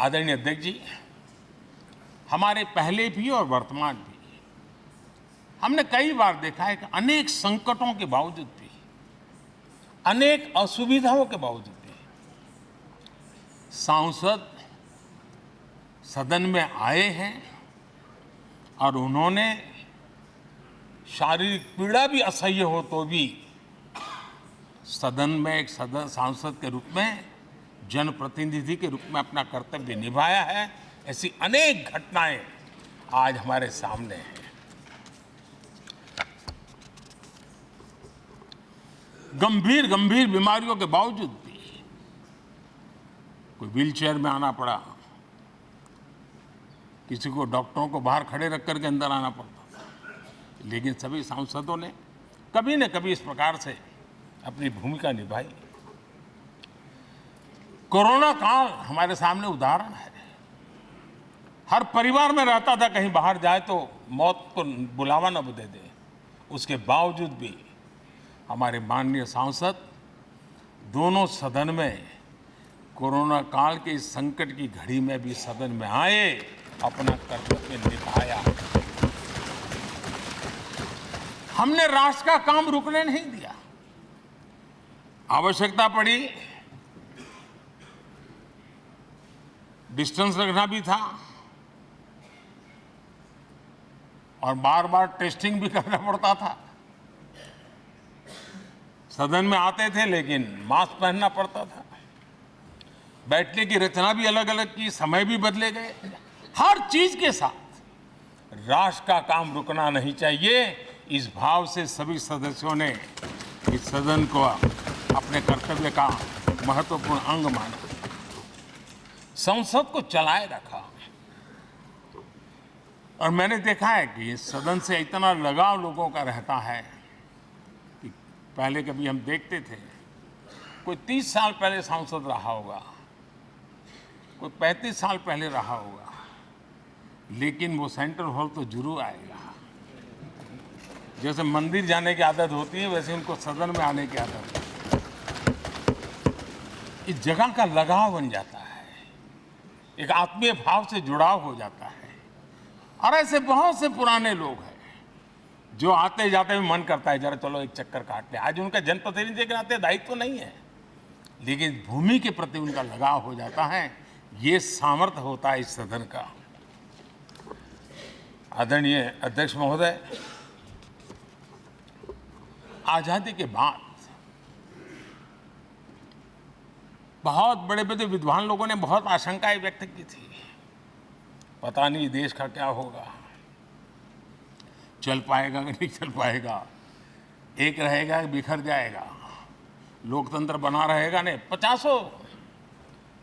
आदरणीय अध्यक्ष जी, हमारे पहले भी और वर्तमान भी हमने कई बार देखा है कि अनेक संकटों के बावजूद भी, अनेक असुविधाओं के बावजूद भी सांसद सदन में आए हैं और उन्होंने शारीरिक पीड़ा भी असह्य हो तो भी सदन में एक सांसद के रूप में, जनप्रतिनिधि के रूप में अपना कर्तव्य निभाया है। ऐसी अनेक घटनाएं आज हमारे सामने हैं। गंभीर गंभीर बीमारियों के बावजूद भी कोई व्हीलचेयर में आना पड़ा, किसी को डॉक्टरों को बाहर खड़े रख करके अंदर आना पड़ता था, लेकिन सभी सांसदों ने कभी न कभी इस प्रकार से अपनी भूमिका निभाई। कोरोना काल हमारे सामने उदाहरण है। हर परिवार में रहता था कहीं बाहर जाए तो मौत को बुलावा न दे दे, उसके बावजूद भी हमारे माननीय सांसद दोनों सदन में कोरोना काल के इस संकट की घड़ी में भी सदन में आए, अपना कर्तव्य निभाया। हमने राष्ट्र का काम रुकने नहीं दिया। आवश्यकता पड़ी, डिस्टेंस रखना भी था और बार बार टेस्टिंग भी करना पड़ता था। सदन में आते थे लेकिन मास्क पहनना पड़ता था। बैठने की रचना भी अलग अलग की, समय भी बदले गए। हर चीज के साथ राष्ट्र का काम रुकना नहीं चाहिए, इस भाव से सभी सदस्यों ने इस सदन को अपने कर्तव्य का महत्वपूर्ण अंग माना, संसद को चलाए रखा। और मैंने देखा है कि इस सदन से इतना लगाव लोगों का रहता है कि पहले कभी हम देखते थे कोई 30 साल पहले सांसद रहा होगा, कोई 35 साल पहले रहा होगा, लेकिन वो सेंट्रल हॉल तो जरूर आएगा। जैसे मंदिर जाने की आदत होती है, वैसे उनको सदन में आने की आदत है। इस जगह का लगाव बन जाता है, एक आत्मीय भाव से जुड़ाव हो जाता है। और ऐसे बहुत से पुराने लोग हैं जो आते जाते में मन करता है जरा चलो एक चक्कर काट ले। आज उनका जनप्रतिनिधि के नाते दायित्व तो नहीं है, लेकिन भूमि के प्रति उनका लगाव हो जाता है। ये सामर्थ्य होता है इस सदन का। आदरणीय अध्यक्ष महोदय, आजादी के बाद बहुत बड़े बड़े विद्वान लोगों ने बहुत आशंकाएं व्यक्त की थी। पता नहीं देश का क्या होगा, चल पाएगा कि नहीं चल पाएगा, एक रहेगा कि बिखर जाएगा, लोकतंत्र बना रहेगा नहीं, 50।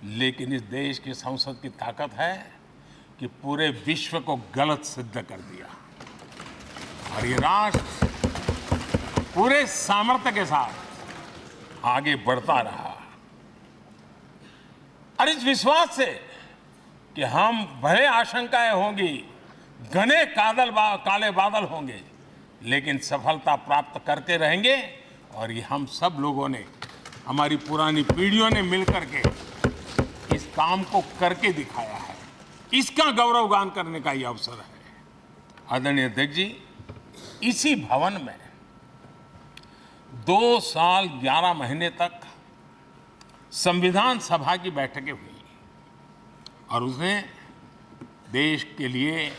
लेकिन इस देश की संसद की ताकत है कि पूरे विश्व को गलत सिद्ध कर दिया और ये राष्ट्र पूरे सामर्थ्य के साथ आगे बढ़ता रहा। और इस विश्वास से कि हम भले आशंकाएं होंगी, घने काले बादल होंगे, लेकिन सफलता प्राप्त करते रहेंगे। और ये हम सब लोगों ने, हमारी पुरानी पीढ़ियों ने मिलकर के इस काम को करके दिखाया है। इसका गौरवगान करने का ये अवसर है। आदरणीय अध्यक्ष जी, इसी भवन में 2 साल 11 महीने तक संविधान सभा की बैठकें हुई और उसने देश के लिए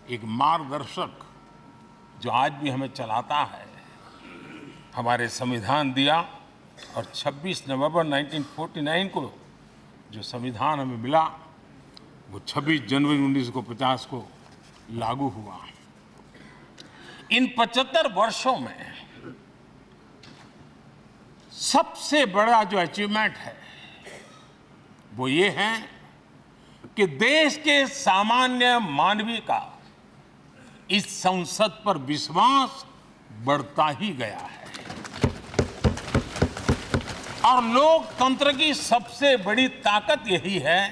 एक मार्गदर्शक जो आज भी हमें चलाता है, हमारे संविधान दिया। और 26 नवंबर 1949 को जो संविधान हमें मिला, वो 26 जनवरी 1950 को लागू हुआ। इन 75 वर्षों में सबसे बड़ा जो अचीवमेंट है वो ये है कि देश के सामान्य मानवी का इस संसद पर विश्वास बढ़ता ही गया है। और लोकतंत्र की सबसे बड़ी ताकत यही है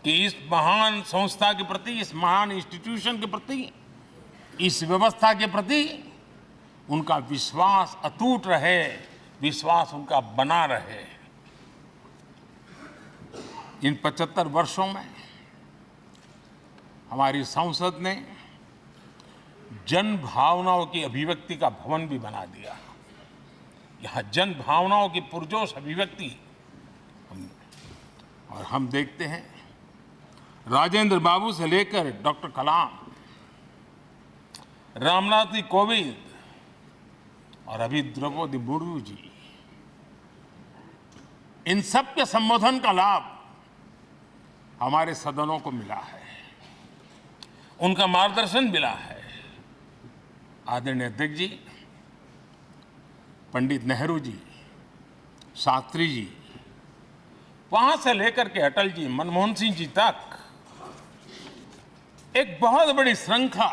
कि इस महान संस्था के प्रति, इस महान इंस्टीट्यूशन के प्रति, इस व्यवस्था के प्रति उनका विश्वास अटूट रहे, विश्वास उनका बना रहे। इन 75 वर्षों में हमारी संसद ने जन भावनाओं की अभिव्यक्ति का भवन भी बना दिया। यहाँ जन भावनाओं की पुरजोश अभिव्यक्ति और हम देखते हैं राजेंद्र बाबू से लेकर डॉक्टर कलाम, रामनाथ कोविंद और अभी द्रौपदी मुर्मू जी, इन सब के संबोधन का लाभ हमारे सदनों को मिला है, उनका मार्गदर्शन मिला है। आदरणीय अध्यक्ष जी, पंडित नेहरू जी, शास्त्री जी, वहां से लेकर के अटल जी, मनमोहन सिंह जी तक एक बहुत बड़ी श्रृंखला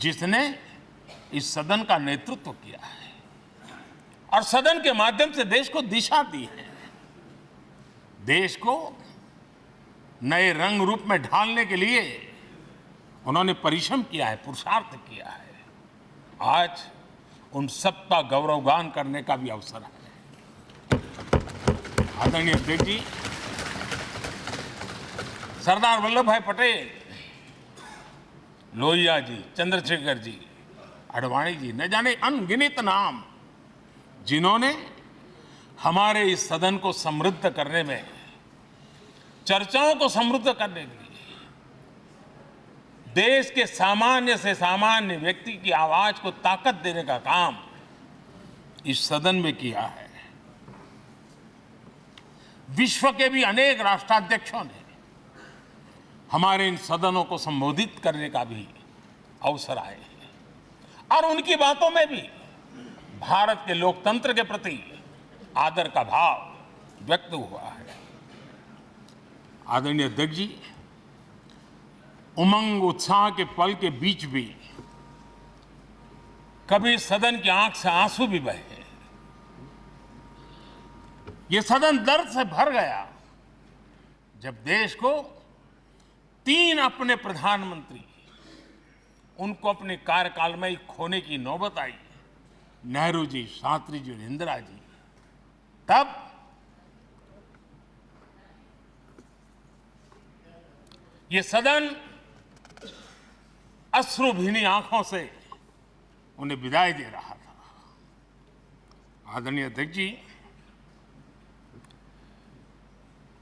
जिसने इस सदन का नेतृत्व किया है और सदन के माध्यम से देश को दिशा दी है, देश को नए रंग रूप में ढालने के लिए उन्होंने परिश्रम किया है, पुरुषार्थ किया है। आज उन सबका गौरवगान करने का भी अवसर है। आदरणीय अध्यक्ष जी, सरदार वल्लभ भाई पटेल, लोहिया जी, चंद्रशेखर जी, आडवाणी जी, न जाने अनगिनत नाम जिन्होंने हमारे इस सदन को समृद्ध करने में, चर्चाओं को समृद्ध करने के लिए, देश के सामान्य से सामान्य व्यक्ति की आवाज को ताकत देने का काम इस सदन में किया है। विश्व के भी अनेक राष्ट्राध्यक्षों ने हमारे इन सदनों को संबोधित करने का भी अवसर आए हैं और उनकी बातों में भी भारत के लोकतंत्र के प्रति आदर का भाव व्यक्त हुआ है। आदरणीय अध्यक्ष जी, उमंग उत्साह के पल के बीच भी कभी सदन की आंख से आंसू भी बहे। ये सदन दर्द से भर गया जब देश को 3 अपने प्रधानमंत्री उनको अपने कार्यकाल में ही खोने की नौबत आई, नेहरू जी, शास्त्री जी और इंदिरा जी। तब ये सदन अश्रुभीनी आंखों से उन्हें विदाई दे रहा था। आदरणीय अध्यक्ष जी,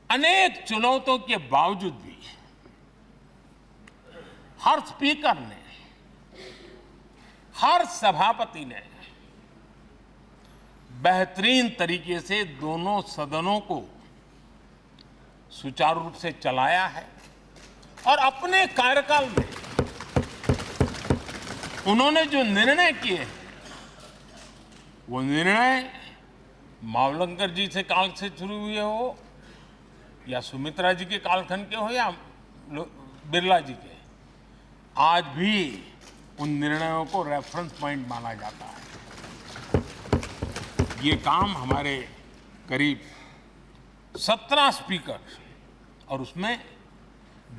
अनेक चुनौतियों के बावजूद भी हर स्पीकर ने, हर सभापति ने बेहतरीन तरीके से दोनों सदनों को सुचारू रूप से चलाया है और अपने कार्यकाल में उन्होंने जो निर्णय किए वो निर्णय मावलंकर जी से काल से शुरू हुए हो या सुमित्रा जी के कालखंड के हो या बिरला जी के, आज भी उन निर्णयों को रेफरेंस पॉइंट माना जाता है। ये काम हमारे करीब 17 स्पीकर और उसमें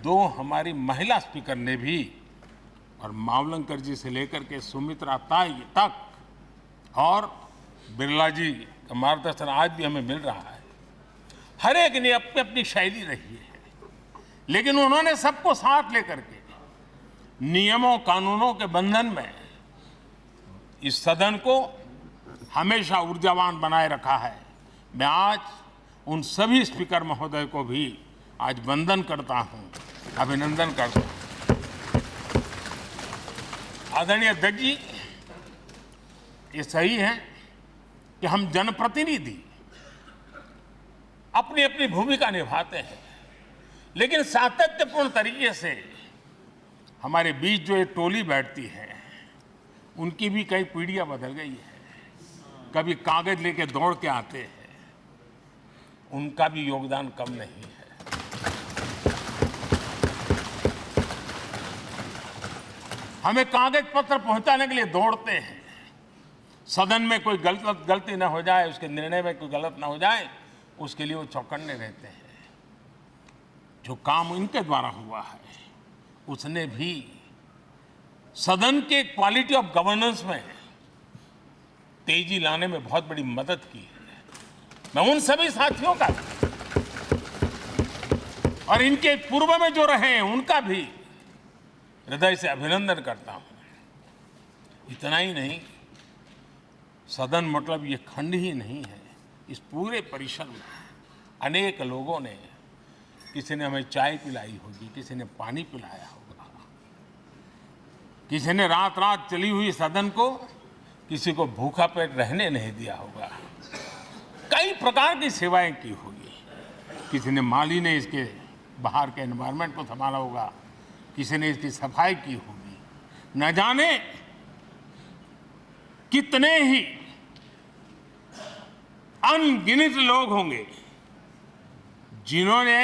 2 हमारी महिला स्पीकर ने भी, और मावलंकर जी से लेकर के सुमित्रा ताई तक और बिरला जी का मार्गदर्शन आज भी हमें मिल रहा है। हर एक ने अपनी अपनी शैली रही है, लेकिन उन्होंने सबको साथ लेकर के नियमों कानूनों के बंधन में इस सदन को हमेशा ऊर्जावान बनाए रखा है। मैं आज उन सभी स्पीकर महोदय को भी आज वंदन करता हूं, अभिनंदन करता हूं। आदरणीय अध्यक्ष जी, ये सही है कि हम जनप्रतिनिधि अपनी अपनी भूमिका निभाते हैं, लेकिन सातत्यपूर्ण तरीके से हमारे बीच जो एक टोली बैठती है उनकी भी कई पीढ़ियां बदल गई है। कभी कागज लेके दौड़ के आते हैं, उनका भी योगदान कम नहीं है। हमें कागज पत्र पहुंचाने के लिए दौड़ते हैं, सदन में कोई गलती ना हो जाए, उसके निर्णय में कोई गलत ना हो जाए, उसके लिए वो चौकन्ने रहते हैं। जो काम इनके द्वारा हुआ है उसने भी सदन के क्वालिटी ऑफ गवर्नेंस में तेजी लाने में बहुत बड़ी मदद की है। मैं उन सभी साथियों का और इनके पूर्व में जो रहे हैं उनका भी हृदय से अभिनंदन करता हूं। इतना ही नहीं, सदन मतलब ये खंड ही नहीं है, इस पूरे परिसर में अनेक लोगों ने, किसी ने हमें चाय पिलाई होगी, किसी ने पानी पिलाया होगा, किसी ने रात रात चली हुई सदन को किसी को भूखा पेट रहने नहीं दिया होगा। कई प्रकार की सेवाएं की होगी। किसी ने माली ने इसके बाहर के एनवायरनमेंट को संभाला होगा, किसी ने इसकी सफाई की होगी। न जाने कितने ही अनगिनत लोग होंगे जिन्होंने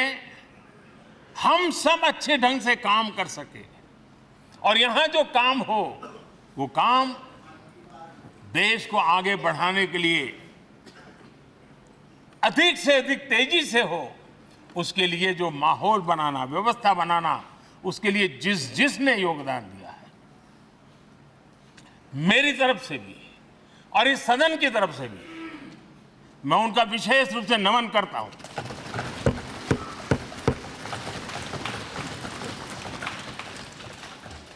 हम सब अच्छे ढंग से काम कर सके, और यहां जो काम हो वो काम देश को आगे बढ़ाने के लिए अधिक से अधिक तेजी से हो, उसके लिए जो माहौल बनाना, व्यवस्था बनाना, उसके लिए जिसने योगदान दिया है, मेरी तरफ से भी और इस सदन की तरफ से भी मैं उनका विशेष रूप से नमन करता हूं।